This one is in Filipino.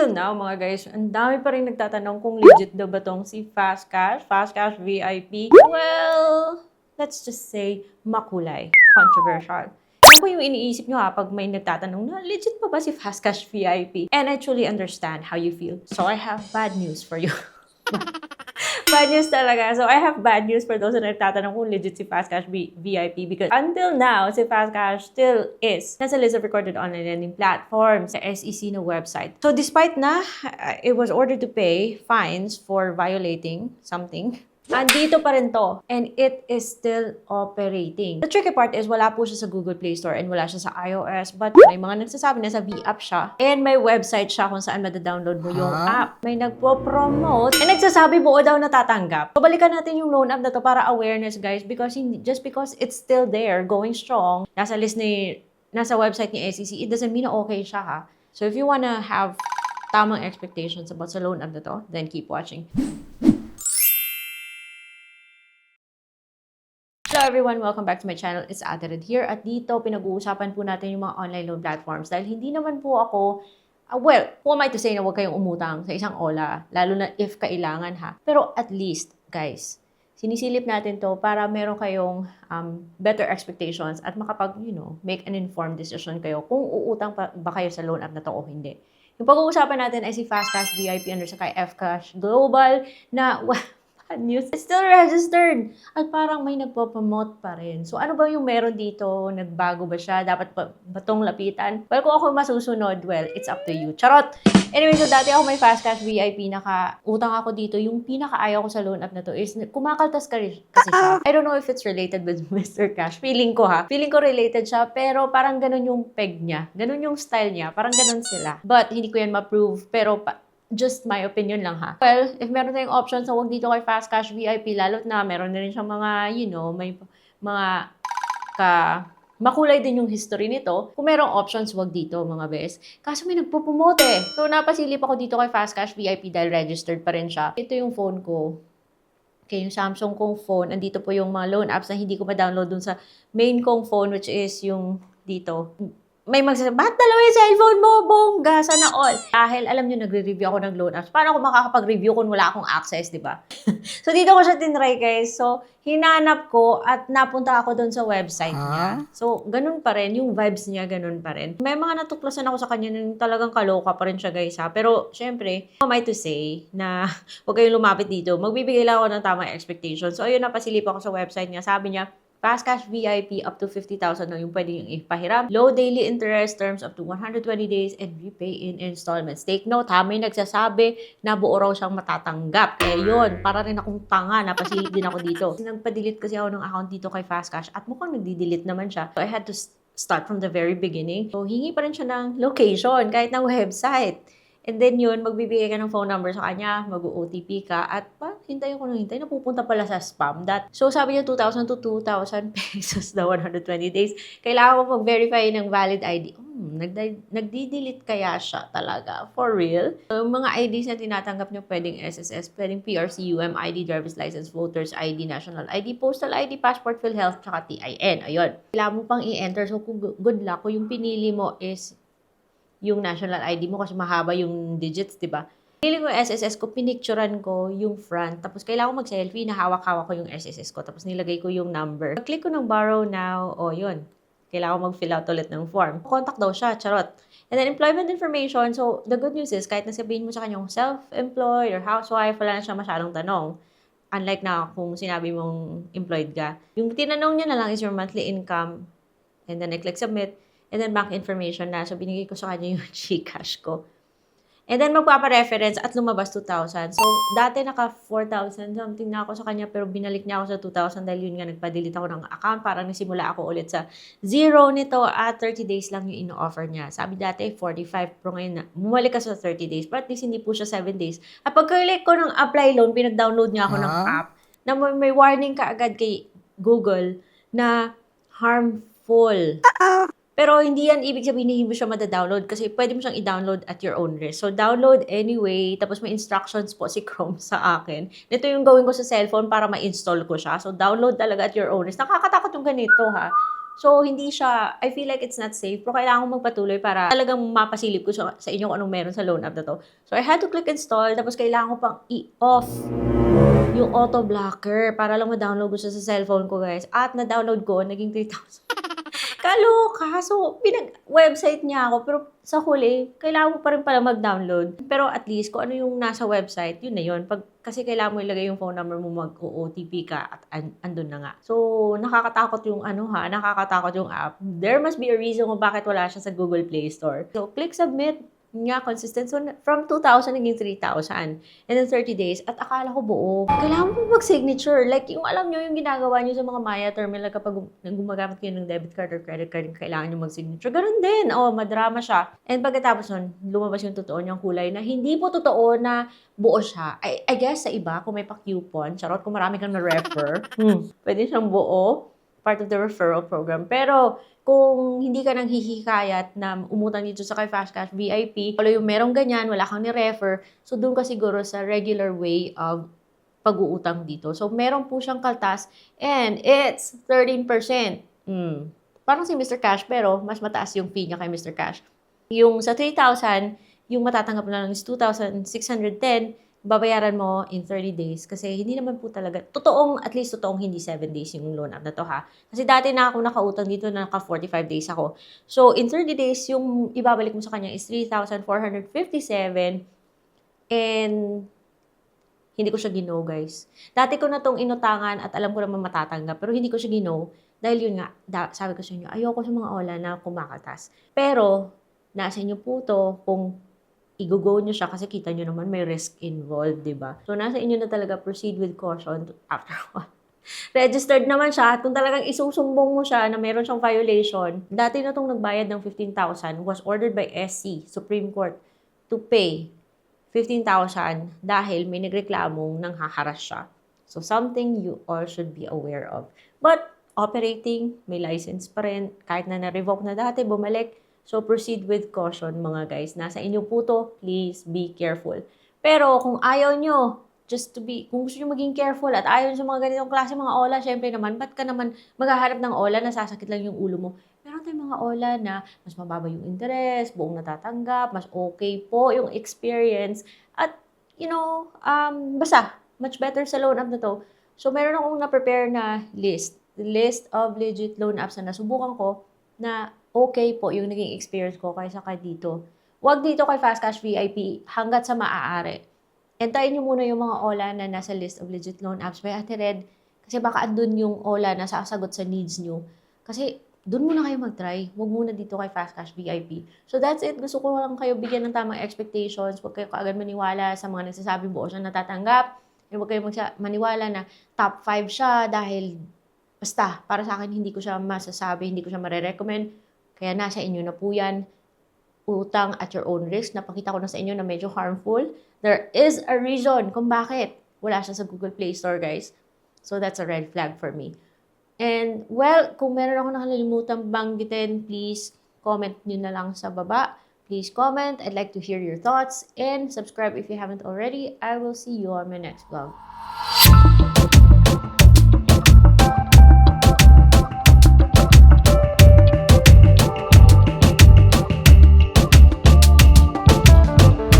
Until now, mga guys, ang dami pa rin nagtatanong kung legit daw ba tong si Fast Cash VIP. Well, let's just say makulay, controversial. Ano po yung iniisip nyo pag may nagtatanong na legit pa ba si Fast Cash VIP? And I truly understand how you feel. So I have bad news for you. Bad news talaga. So, I have bad news for those na nagtatanong kung legit si Fast Cash VIP because until now, si Fast Cash still is nasa list of recorded online lending platforms sa SEC na website. So, despite na it was ordered to pay fines for violating something, andito pa rin to. And it is still operating. The tricky part is wala po siya sa Google Play Store and wala siya sa iOS. But may mga nagsasabi na sa V-App siya. And may website siya kung saan madadownload mo yung app. May nagpo-promote. And nagsasabi buo daw natatanggap. So balikan natin yung loan app na to para awareness, guys. Because just because it's still there, going strong, nasa website ni SEC, it doesn't mean na okay siya ha. So if you wanna have tamang expectations about sa loan app na to, then keep watching. Hello everyone! Welcome back to my channel. It's Ate Red here. At dito, pinag-uusapan po natin yung mga online loan platforms. Dahil hindi naman po ako, well, who am I to say na huwag kayong umutang sa isang OLA, lalo na if kailangan ha. Pero at least, guys, sinisilip natin to para meron kayong better expectations at makapag, make an informed decision kayo kung uutang ba kayo sa loan app na to o hindi. Yung pag-uusapan natin ay si Fast Cash VIP under sa kay Fcash Global na, news is still registered. At parang may nagpo-promote pa rin. So, ano ba yung meron dito? Nagbago ba siya? Dapat ba itong lapitan? Well, kung ako masusunod, well, it's up to you. Charot! Anyway, so dati ako may Fast Cash VIP, naka-utang ako dito. Yung pinaka-ayaw ko sa loan app na to is kumakaltas kasi siya. I don't know if it's related with Mr. Cash. Feeling ko ha. Feeling ko related siya, pero parang ganun yung peg niya. Ganun yung style niya. Parang ganun sila. But, hindi ko yan ma-prove. Pero, just my opinion lang ha. Well, if meron tayong options na huwag dito kay Fast Cash VIP, lalo't na meron na rin siyang mga, may mga makulay din yung history nito. Kung merong options, huwag dito mga bes. Kaso may nagpo-promote eh. So, napasilip ako dito kay Fast Cash VIP dahil registered pa rin siya. Ito yung phone ko. Okay, yung Samsung kong phone. Andito po yung mga loan apps na hindi ko ma-download dun sa main kong phone, which is yung dito. May magsasabi, ba't dalawa yung cellphone mo? Bongga, sana all. Dahil alam nyo, nagre-review ako ng loan apps. Paano ako makakapag-review kung wala akong access, di ba? So, dito ko siya tinry, guys. So, hinanap ko at napunta ako doon sa website niya. So, ganun pa rin. Yung vibes niya, ganun pa rin. May mga natuklasan ako sa kanya nung talagang kaloka pa rin siya, guys, ha? Pero, syempre, what am I to say na huwag kayong lumapit dito. Magbibigay lang ako ng tamang expectation. So, ayun, napasilip ako sa website niya. Sabi niya, Fast Cash VIP up to 50,000 na yung pwede yung ipahiram. Low daily interest terms up to 120 days and repay in installments. Take note ha, may nagsasabi na buo raw siyang matatanggap. Eh yun, para rin akong tanga, napasilip din ako dito. Nagpa-delete kasi ako ng account dito kay Fast Cash at mukhang nagdi-delete naman siya. So I had to start from the very beginning. So hingi pa rin siya ng location kahit ng website. And then yun, magbibigay ka ng phone number sa kanya, mag-OTP ka, at hintayin ko nang hintayin, napupunta pala sa spam. So sabi niya 2,000 to 2,000 pesos na 120 days. Kailangan ko mag-verify ng valid ID. Nagdi-delete kaya siya talaga? For real? So, mga IDs na tinatanggap niyo, pwedeng SSS, pwedeng PRC, UMID, driver's license, voters ID, national ID, postal ID, passport, PhilHealth, tsaka TIN. Ayun. Kailangan mo pang i-enter. So, good luck. Kung yung pinili mo is yung national ID mo kasi mahaba yung digits, di ba? Pinili ko yung SSS ko, pinicturean ko yung front. Tapos kailangan ko mag-selfie, nahawak-hawak ko yung SSS ko. Tapos nilagay ko yung number. Click ko ng borrow now. O, yun. Kailangan ko mag-fill out ulit ng form. Contact daw siya, charot. And then employment information. So, the good news is, kahit nasabihin mo sa kanyang self-employed or housewife, wala na siya masyadong tanong. Unlike na kung sinabi mong employed ka. Yung tinanong niya na lang is your monthly income. And then I click submit. And then, bank information na. So, binigay ko sa kanya yung Gcash ko. And then, magpapa-reference at lumabas 2,000. So, dati naka 4,000 something na ako sa kanya, pero binalik niya ako sa 2,000 dahil yun nga, nagpa-delete ako ng account. Parang nasimula ako ulit sa zero nito at 30 days lang yung ino-offer niya. Sabi dati, 45 pro ngayon na. Bumalik ka sa 30 days. But at least, hindi po siya 7 days. At pagka-click ko ng apply loan, pinag-download niya ako ng app na may warning ka agad kay Google na harmful. Pero hindi yan ibig sabihin na hindi mo siya mada-download kasi pwede mo siyang i-download at your own risk. So, download anyway. Tapos may instructions po si Chrome sa akin. Ito yung gawin ko sa cellphone para ma-install ko siya. So, download talaga at your own risk. Nakakatakot yung ganito ha. So, hindi siya, I feel like it's not safe, pero kailangan kong magpatuloy para talagang mapasilip ko sa inyo kung anong meron sa loan app na to. So, I had to click install, tapos kailangan ko pang i-off yung auto blocker para lang ma-download ko siya sa cellphone ko, guys. At na-download ko, naging 3,000. Kaloka! So, website niya ako, pero sa huli, kailangan mo pa rin pala mag-download. Pero at least, kung ano yung nasa website, yun na yun. Kasi kailangan mo ilagay yung phone number mo, mag-OTP ka, at andun na nga. So, nakakatakot yung nakakatakot yung app. There must be a reason kung bakit wala siya sa Google Play Store. So, click submit. Nga, consistent. So, from 2,000 naging 3,000. And then 30 days. At akala ko buo. Kailangan mo mag-signature. Like, yung alam nyo, yung ginagawa nyo sa mga Maya terminal kapag gumagamit kayo ng debit card or credit card, kailangan nyo mag-signature. Ganun din. Madrama siya. And pagkatapos nun, lumabas yung totoo niyang kulay na hindi po totoo na buo siya. I guess sa iba, kung may pa-coupon, charot, kung marami kang na-refer, pwede siyang buo. Part of the referral program. Pero, kung hindi ka nang hihikayat na umutang dito sa kay Fastcash VIP, wala yung merong ganyan, wala kang ni-refer, so doon ka siguro sa regular way of pag-uutang dito. So, meron po siyang kaltas and it's 13%. Parang si Mr. Cash, pero mas mataas yung fee niya kay Mr. Cash. Yung sa 3,000, yung matatanggap na lang is 2,610, babayaran mo in 30 days kasi hindi naman po talaga, at least totoong hindi 7 days yung loan app na to ha. Kasi dati na ako nakautang dito na naka 45 days ako. So, in 30 days, yung ibabalik mo sa kanya is 3,457 and hindi ko siya gino, guys. Dati ko na tong inutangan at alam ko naman matatanggap pero hindi ko siya gino dahil yun nga, sabi ko sa inyo, ayoko sa mga ola na kumakatas. Pero, nasa inyo po to kung i-go nyo siya kasi kita nyo naman may risk involved, di ba? So, nasa inyo na talaga, proceed with caution after all. Registered naman siya. Kung talagang isusumbong mo siya na meron siyang violation, dati na itong nagbayad ng 15,000 was ordered by SC, Supreme Court, to pay 15,000 dahil may nagreklamong nang haharas siya. So, something you all should be aware of. But, operating, may license pa rin. Kahit na na-revoke na dati, bumalik. So, proceed with caution, mga guys. Nasa inyo po to, please be careful. Pero, kung ayaw nyo, kung gusto nyo maging careful at ayaw nyo sa mga ganitong klase mga ola, syempre naman, ba't ka naman maghahanap ng ola na sasakit lang yung ulo mo? Meron tayong mga ola na mas mababa yung interest, buong natatanggap, mas okay po yung experience, at, basta, much better sa loan app na to. So, meron akong na-prepare na list of legit loan apps na nasubukan ko na okay po yung naging experience ko kaysa dito. Huwag dito kay Fastcash VIP hanggat sa maaari. Entayin nyo muna yung mga ola na nasa list of legit loan apps by Ate Red kasi baka andun yung ola na sasagot sa needs nyo. Kasi doon muna kayo mag-try. Huwag muna dito kay Fastcash VIP. So that's it. Gusto ko lang kayo bigyan ng tamang expectations. Huwag kayo kaagad maniwala sa mga nagsasabi buo siya natatanggap. Huwag kayo maniwala na top 5 siya dahil basta, para sa akin, hindi ko siya masasabi, hindi ko siya marirecommend. Kaya nasa inyo na po yan. Utang at your own risk. Napakita ko na sa inyo na medyo harmful. There is a reason kung bakit wala siya sa Google Play Store, guys. So, that's a red flag for me. And, well, kung meron ako nakalimutan banggitin, please comment nyo na lang sa baba. Please comment. I'd like to hear your thoughts. And subscribe if you haven't already. I will see you on my next vlog.